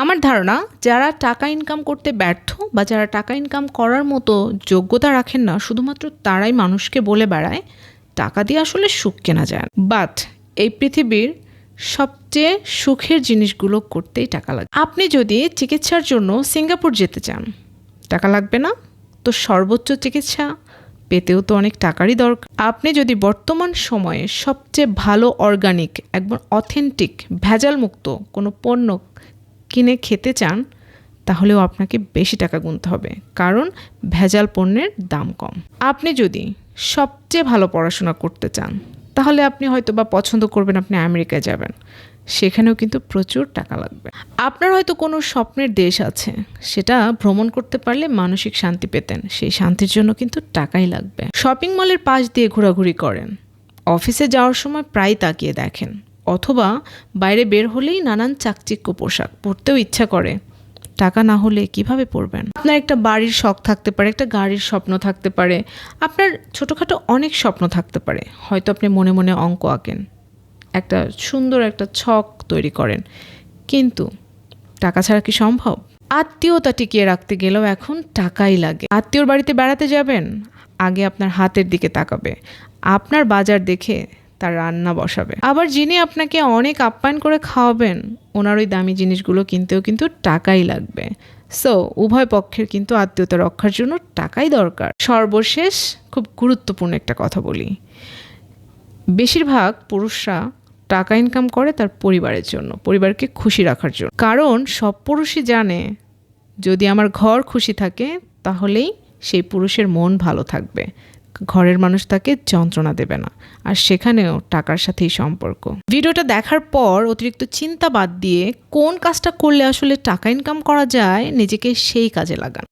আমার ধারণা যারা টাকা ইনকাম করতে ব্যর্থ বা যারা টাকা ইনকাম করার মতো যোগ্যতা রাখেন না, শুধুমাত্র তারাই মানুষকে বলে বেড়ায় টাকা দিয়ে আসলে সুখ কেনা যায় না। বাট এই পৃথিবীর সবচেয়ে সুখের জিনিসগুলো করতেই টাকা লাগে। আপনি যদি চিকিৎসার জন্য সিঙ্গাপুর যেতে চান, টাকা লাগবে না? তো সর্বোচ্চ চিকিৎসা পেতেও তো অনেক টাকারই দরকার। আপনি যদি বর্তমান সময়ে সবচেয়ে ভালো অর্গানিক, একদম অথেন্টিক, ভেজালমুক্ত কোনো পণ্য কিনে খেতে চান, তাহলেও আপনাকে বেশি টাকা গুনতে হবে, কারণ ভেজাল পণ্যের দাম কম। আপনি যদি সবচেয়ে ভালো পড়াশোনা করতে চান, তাহলে আপনি হয়তো বা পছন্দ করবেন আপনি আমেরিকায় যাবেন, সেখানেও কিন্তু প্রচুর টাকা লাগবে। আপনার হয়তো কোনো স্বপ্নের দেশ আছে, সেটা ভ্রমণ করতে পারলে মানসিক শান্তি পেতেন, সেই শান্তির জন্য কিন্তু টাকাই লাগবে। শপিং মলের পাশ দিয়ে ঘোরাঘুরি করেন, অফিসে যাওয়ার সময় প্রায় তাকিয়ে দেখেন, অথবা বাইরে বের হলেই নানান চাকচিক্য পোশাক পরতেও ইচ্ছা করে, টাকা না হলে কিভাবে পরবেন? আপনার একটা বাড়ির শখ থাকতে পারে, একটা গাড়ির স্বপ্ন থাকতে পারে, আপনার ছোটোখাটো অনেক স্বপ্ন থাকতে পারে। হয়তো আপনি মনে মনে অঙ্ক আঁকেন, একটা সুন্দর একটা ছক তৈরি করেন, কিন্তু টাকা ছাড়া কি সম্ভব? আত্মীয়তা টিকিয়ে রাখতে গেলেও এখন টাকাই লাগে। আত্মীয়র বাড়িতে বেড়াতে যাবেন, আগে আপনার হাতের দিকে তাকাবে, আপনার বাজার দেখে তার রান্না বসাবে। আবার যিনি আপনাকে অনেক আপ্যায়ন করে খাওয়াবেন, ওনার ওই দামি জিনিসগুলো কিনতেও কিন্তু টাকাই লাগবে। সো উভয় পক্ষের কিন্তু আত্মীয়তা রক্ষার জন্য টাকাই দরকার। সর্বশেষ খুব গুরুত্বপূর্ণ একটা কথা বলি, বেশিরভাগ পুরুষরা টাকা ইনকাম করে তার পরিবারের জন্য, পরিবারকে খুশি রাখার জন্য। কারণ সব পুরুষই জানে, যদি আমার ঘর খুশি থাকে তাহলেই সেই পুরুষের মন ভালো থাকবে, ঘরের মানুষ তাকে যন্ত্রণা দেবে না, আর সেখানেও টাকার সাথেই সম্পর্ক। ভিডিওটা দেখার পর অতিরিক্ত চিন্তা বাদ দিয়ে কোন কাজটা করলে আসলে টাকা ইনকাম করা যায়, নিজেকে সেই কাজে লাগান।